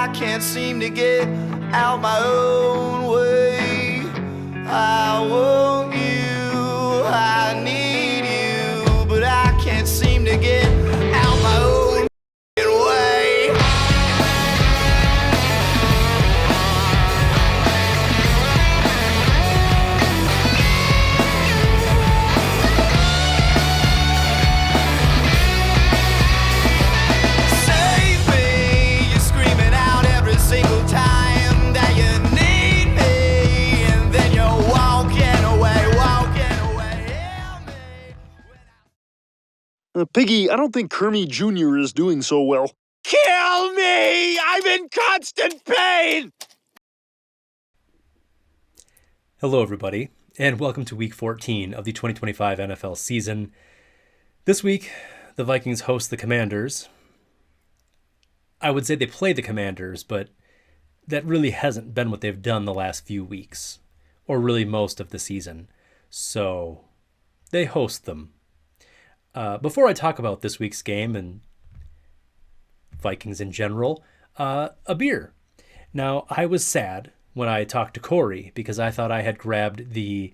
I can't seem to get out my own way. I want you, I need you, but I can't seem to get out my own way. Save me, you're screaming out every single time that you need me, and then you're walking away. Help me. Piggy, I don't think Kermie Jr. is doing so well. Kill me! I'm in constant pain! Hello, everybody, and welcome to Week 14 of the 2025 NFL season. This week, the Vikings host the Commanders. I would say they play the Commanders, but that really hasn't been what they've done the last few weeks, or really most of the season. So, they host them. Before I talk about this week's game and Vikings in general, a beer. Now, I was sad when I talked to Corey because I thought I had grabbed the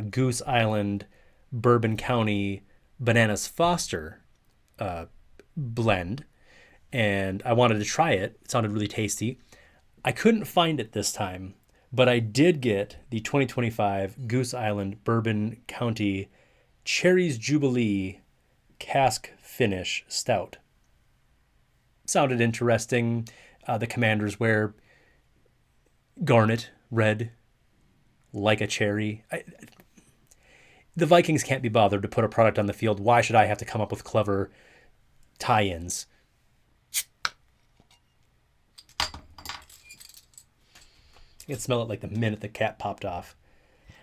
Goose Island Bourbon County Bananas Foster blend, and I wanted to try it. It sounded really tasty. I couldn't find it this time, but I did get the 2025 Goose Island Bourbon County Cherries Jubilee Cask Finish Stout. Sounded interesting. The Commanders wear garnet red like a cherry. The Vikings can't be bothered to put a product on the field. Why should I have to come up with clever tie-ins? I can smell it like the minute the cap popped off.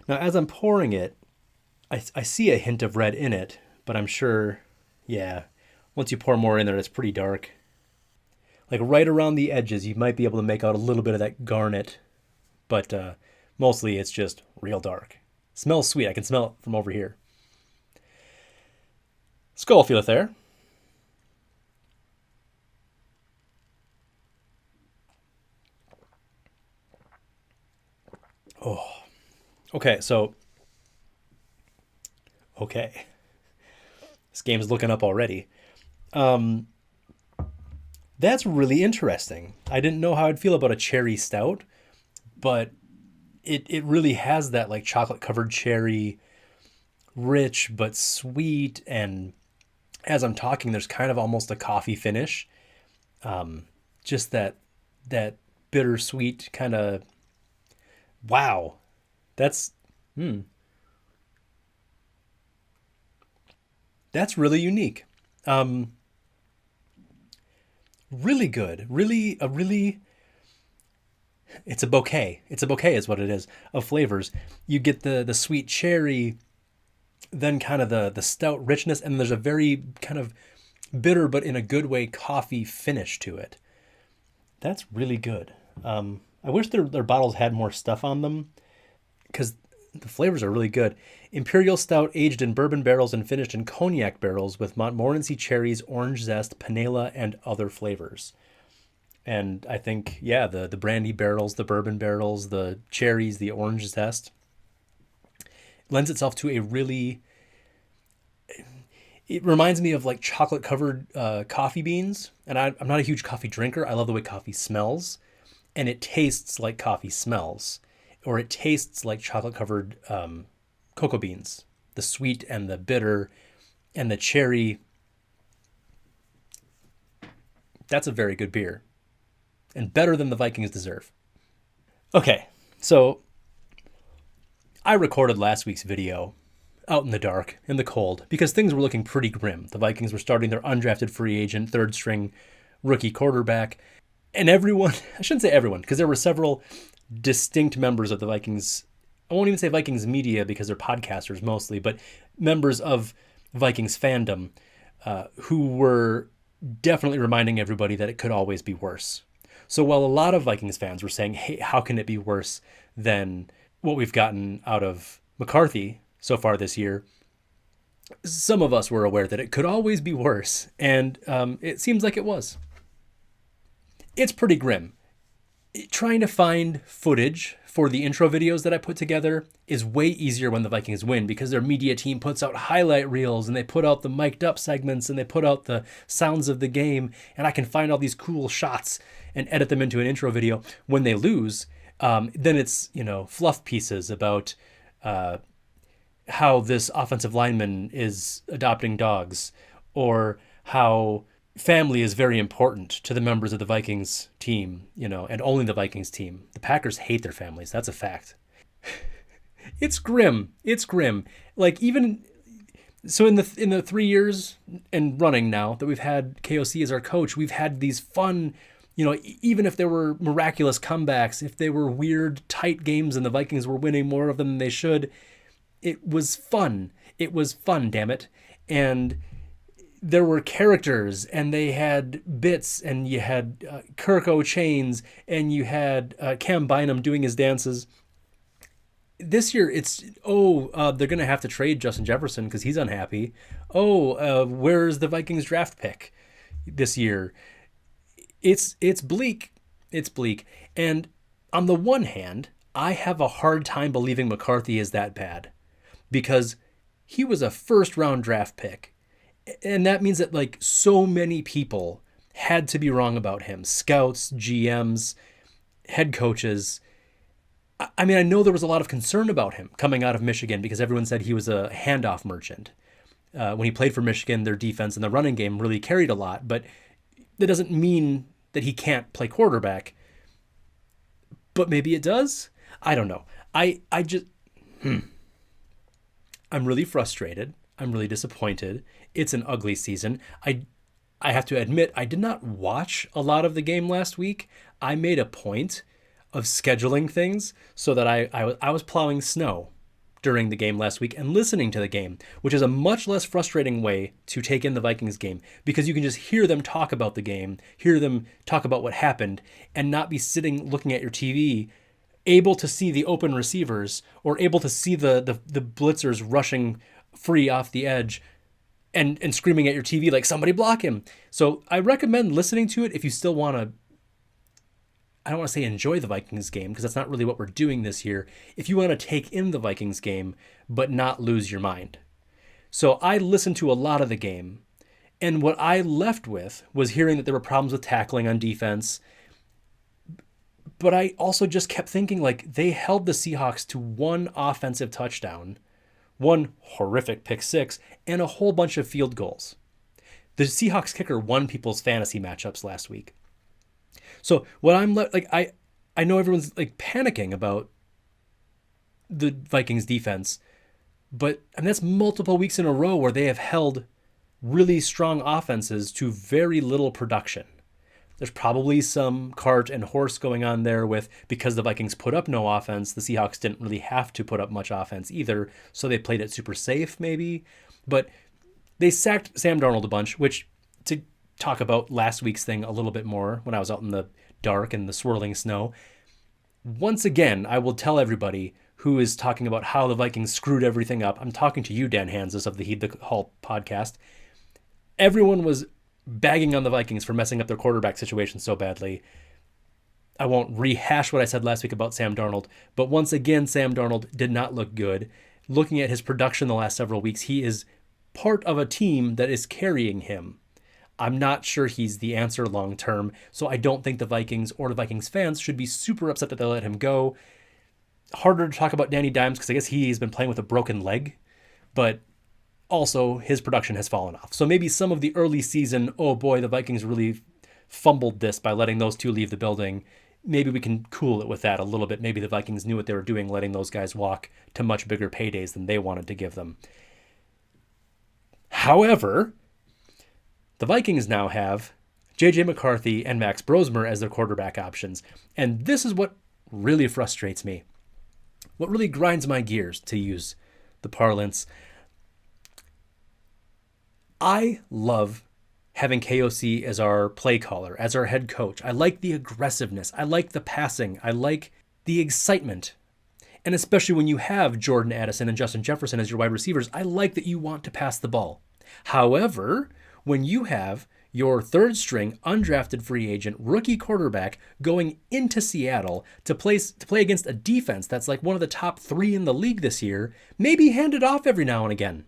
Now, as I'm pouring it, I see a hint of red in it, but I'm sure, once you pour more in there, it's pretty dark. Like right around the edges, you might be able to make out a little bit of that garnet, but mostly it's just real dark. Smells sweet. I can smell it from over here. Skull feel it there. Oh, okay. This game's looking up already. That's really interesting. I didn't know how I'd feel about a cherry stout, but it really has that like chocolate covered cherry, rich but sweet, and as I'm talking, there's kind of almost a coffee finish. Just that bittersweet kind of, wow. That's really unique. Really good. It's a bouquet. It's a bouquet is what it is of flavors. You get the sweet cherry, then kind of the stout richness, and there's a very kind of bitter, but in a good way, coffee finish to it. That's really good. I wish their bottles had more stuff on them because the flavors are really good. Imperial stout aged in bourbon barrels and finished in cognac barrels with Montmorency cherries, orange zest, panela, and other flavors. And I think, the brandy barrels, the bourbon barrels, the cherries, the orange zest lends itself to a really... It reminds me of like chocolate-covered coffee beans. And I'm not a huge coffee drinker. I love the way coffee smells. And it tastes like coffee smells. Or it tastes like chocolate-covered cocoa beans. The sweet and the bitter and the cherry. That's a very good beer. And better than the Vikings deserve. Okay, so I recorded last week's video out in the dark, in the cold, because things were looking pretty grim. The Vikings were starting their undrafted free agent, third-string rookie quarterback. And everyone, I shouldn't say everyone, because there were several distinct members of the Vikings. I won't even say Vikings media because they're podcasters mostly, but members of Vikings fandom who were definitely reminding everybody that it could always be worse. So while a lot of Vikings fans were saying, hey, how can it be worse than what we've gotten out of McCarthy so far this year, some of us were aware that it could always be worse. And it seems like it was. It's pretty grim. trying to find footage for the intro videos that I put together is way easier when the Vikings win because their media team puts out highlight reels and they put out the mic'd up segments and they put out the sounds of the game, and I can find all these cool shots and edit them into an intro video. When they lose, then it's, fluff pieces about how this offensive lineman is adopting dogs, or how family is very important to the members of the Vikings team, and only the Vikings team. The Packers hate their families. That's a fact. It's grim. It's grim. Like, even so, in the 3 years and running now that we've had KOC as our coach, we've had these fun, even if there were miraculous comebacks, if they were weird, tight games and the Vikings were winning more of them than they should, it was fun. It was fun, damn it. And there were characters, and they had bits, and you had Kirk O'Chains, and you had Cam Bynum doing his dances. This year, it's, they're going to have to trade Justin Jefferson because he's unhappy. Where's the Vikings draft pick this year? It's bleak. It's bleak. And on the one hand, I have a hard time believing McCarthy is that bad because he was a first-round draft pick. And that means that, like, so many people had to be wrong about him. Scouts, GMs, head coaches. I mean, I know there was a lot of concern about him coming out of Michigan because everyone said he was a handoff merchant. When he played for Michigan, their defense and the running game really carried a lot. But that doesn't mean that he can't play quarterback. But maybe it does? I don't know. I'm really frustrated. I'm really disappointed. It's an ugly season. I have to admit, I did not watch a lot of the game last week. I made a point of scheduling things so that I was plowing snow during the game last week and listening to the game, which is a much less frustrating way to take in the Vikings game because you can just hear them talk about the game, hear them talk about what happened, and not be sitting looking at your TV, able to see the open receivers or able to see the blitzers rushing free off the edge and screaming at your TV like, somebody block him. So I recommend listening to it if you still want to, I don't want to say enjoy the Vikings game because that's not really what we're doing this year. If you want to take in the Vikings game but not lose your mind. So I listened to a lot of the game, and what I left with was hearing that there were problems with tackling on defense. But I also just kept thinking, like, they held the Seahawks to one offensive touchdown, one horrific pick six, and a whole bunch of field goals. The Seahawks kicker won people's fantasy matchups last week. So what I'm like, I know everyone's like panicking about the Vikings defense, but that's multiple weeks in a row where they have held really strong offenses to very little production. There's probably some cart and horse going on there with, because the Vikings put up no offense, the Seahawks didn't really have to put up much offense either, so they played it super safe maybe. But they sacked Sam Darnold a bunch, which, to talk about last week's thing a little bit more when I was out in the dark and the swirling snow, once again, I will tell everybody who is talking about how the Vikings screwed everything up. I'm talking to you, Dan Hansis of the Heed the Hall podcast. Everyone was bagging on the Vikings for messing up their quarterback situation so badly. I won't rehash what I said last week about Sam Darnold, but once again, Sam Darnold did not look good. Looking at his production the last several weeks, he is part of a team that is carrying him. I'm not sure he's the answer long term, so I don't think the Vikings or the Vikings fans should be super upset that they let him go. Harder to talk about Danny Dimes because I guess he's been playing with a broken leg, but also his production has fallen off. So maybe some of the early season, oh boy, the Vikings really fumbled this by letting those two leave the building. Maybe we can cool it with that a little bit. Maybe the Vikings knew what they were doing, letting those guys walk to much bigger paydays than they wanted to give them. However, the Vikings now have J.J. McCarthy and Max Brosmer as their quarterback options. And this is what really frustrates me. What really grinds my gears, to use the parlance. I love having KOC as our play caller, as our head coach. I like the aggressiveness. I like the passing. I like the excitement. And especially when you have Jordan Addison and Justin Jefferson as your wide receivers, I like that you want to pass the ball. However, when you have your third string, undrafted free agent, rookie quarterback going into Seattle to play against a defense that's like one of the top 3 in the league this year, maybe hand it off every now and again.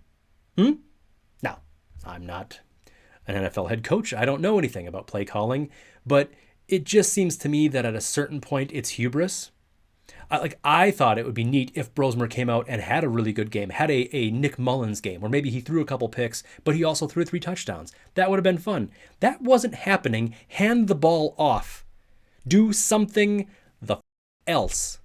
Now, I'm not an NFL head coach. I don't know anything about play calling, but it just seems to me that at a certain point it's hubris. I thought it would be neat if Brosmer came out and had a really good game, had a Nick Mullins game, where maybe he threw a couple picks, but he also threw 3 touchdowns. That would have been fun. That wasn't happening. Hand the ball off. Do something else.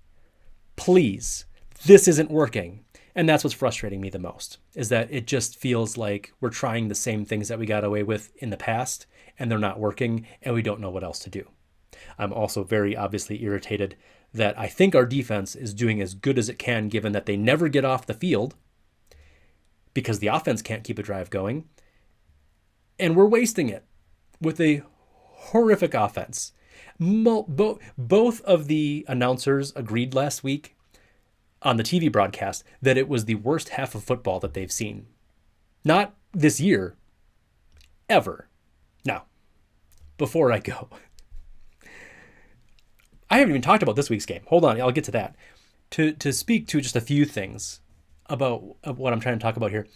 Please. This isn't working. And that's what's frustrating me the most, is that it just feels like we're trying the same things that we got away with in the past, and they're not working, and we don't know what else to do. I'm also very obviously irritated that I think our defense is doing as good as it can, given that they never get off the field because the offense can't keep a drive going. And we're wasting it with a horrific offense. Both of the announcers agreed last week on the TV broadcast that it was the worst half of football that they've seen. Not this year, ever. Now, before I go, I haven't even talked about this week's game. Hold on, I'll get to that. To speak to just a few things about what I'm trying to talk about here.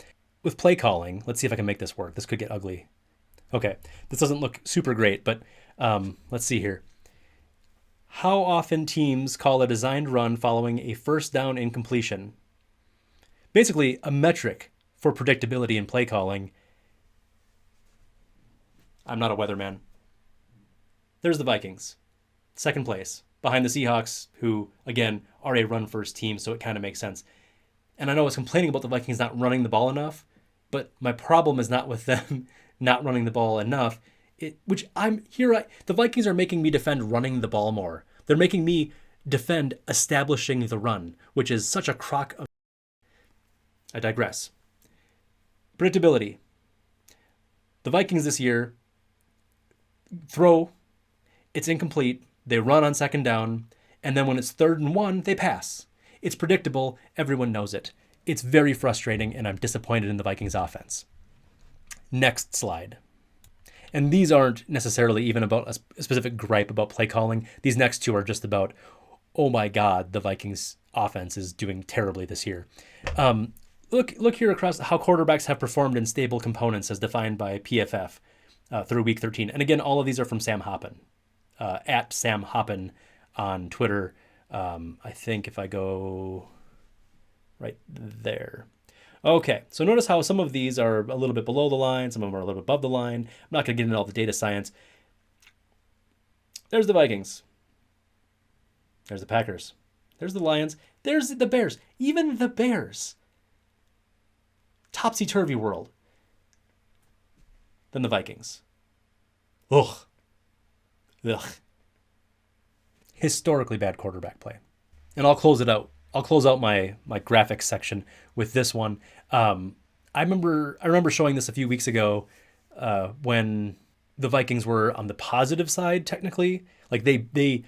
With play calling, let's see if I can make this work. This could get ugly. Okay, this doesn't look super great, but let's see here. How often teams call a designed run following a first down incompletion? Basically, a metric for predictability in play calling. I'm not a weatherman. There's the Vikings. Second place, behind the Seahawks, who, again, are a run-first team, so it kind of makes sense. And I know I was complaining about the Vikings not running the ball enough, but my problem is not with them not running the ball enough. The Vikings are making me defend running the ball more. They're making me defend establishing the run, which is such a crock of... I digress. Predictability. The Vikings this year throw, it's incomplete, they run on second down, and then when it's 3rd and 1, they pass. It's predictable. Everyone knows it. It's very frustrating, and I'm disappointed in the Vikings offense. Next slide. And these aren't necessarily even about a specific gripe about play calling. These next 2 are just about, oh my God, the Vikings offense is doing terribly this year. Look here across how quarterbacks have performed in stable components as defined by PFF through week 13. And again, all of these are from Sam Hoppen. At Sam Hoppen on Twitter. I think if I go right there. Okay, so notice how some of these are a little bit below the line, some of them are a little bit above the line. I'm not going to get into all the data science. There's the Vikings. There's the Packers. There's the Lions. There's the Bears. Even the Bears. Topsy-turvy world. Then the Vikings. Ugh. Historically bad quarterback play. And I'll close it out. I'll close out my graphics section with this one. I remember showing this a few weeks ago when the Vikings were on the positive side, technically. Like they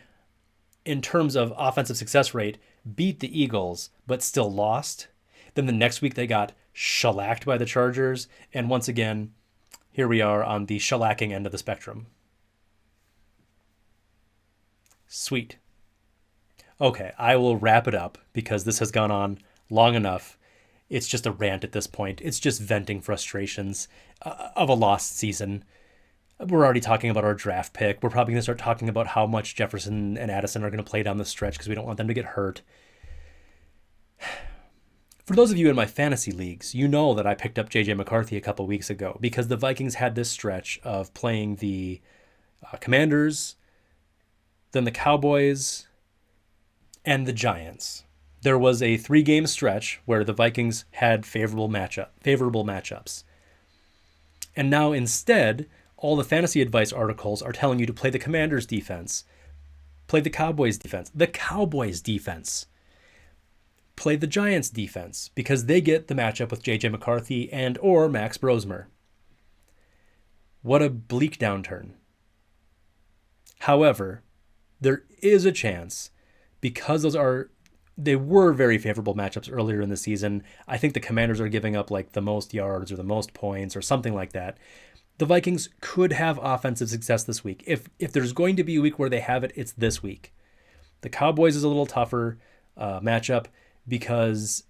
in terms of offensive success rate, beat the Eagles, but still lost. Then the next week they got shellacked by the Chargers. And once again, here we are on the shellacking end of the spectrum. Sweet. Okay, I will wrap it up because this has gone on long enough. It's just a rant at this point. It's just venting frustrations of a lost season. We're already talking about our draft pick. We're probably going to start talking about how much Jefferson and Addison are going to play down the stretch because we don't want them to get hurt. For those of you in my fantasy leagues, you know that I picked up J.J. McCarthy a couple weeks ago because the Vikings had this stretch of playing the Commanders, then the Cowboys, and the Giants. There was a 3-game stretch where the Vikings had favorable matchups. And now instead, all the fantasy advice articles are telling you to play the Commanders defense, play the Cowboys defense, play the Giants defense, because they get the matchup with J.J. McCarthy and or Max Brosmer. What a bleak downturn. However, there is a chance, because they were very favorable matchups earlier in the season. I think the Commanders are giving up like the most yards or the most points or something like that. the Vikings could have offensive success this week. If there's going to be a week where they have it, it's this week. The Cowboys is a little tougher matchup because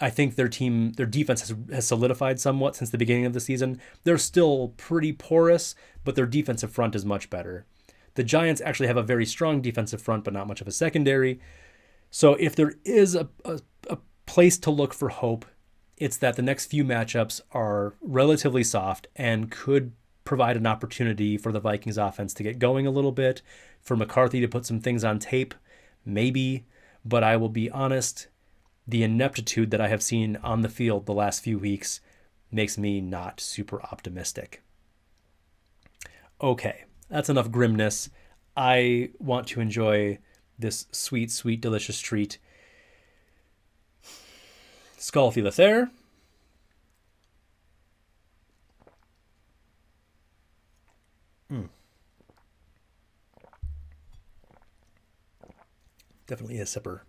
I think their defense has solidified somewhat since the beginning of the season. They're still pretty porous, but their defensive front is much better. The Giants actually have a very strong defensive front, but not much of a secondary. So if there is a place to look for hope, it's that the next few matchups are relatively soft and could provide an opportunity for the Vikings offense to get going a little bit, for McCarthy to put some things on tape, maybe. But I will be honest, the ineptitude that I have seen on the field the last few weeks makes me not super optimistic. Okay, that's enough grimness. I want to enjoy this sweet, sweet, delicious treat. Skull there. Definitely a sipper.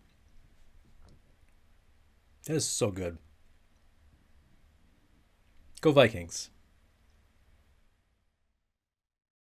That is so good. Go Vikings.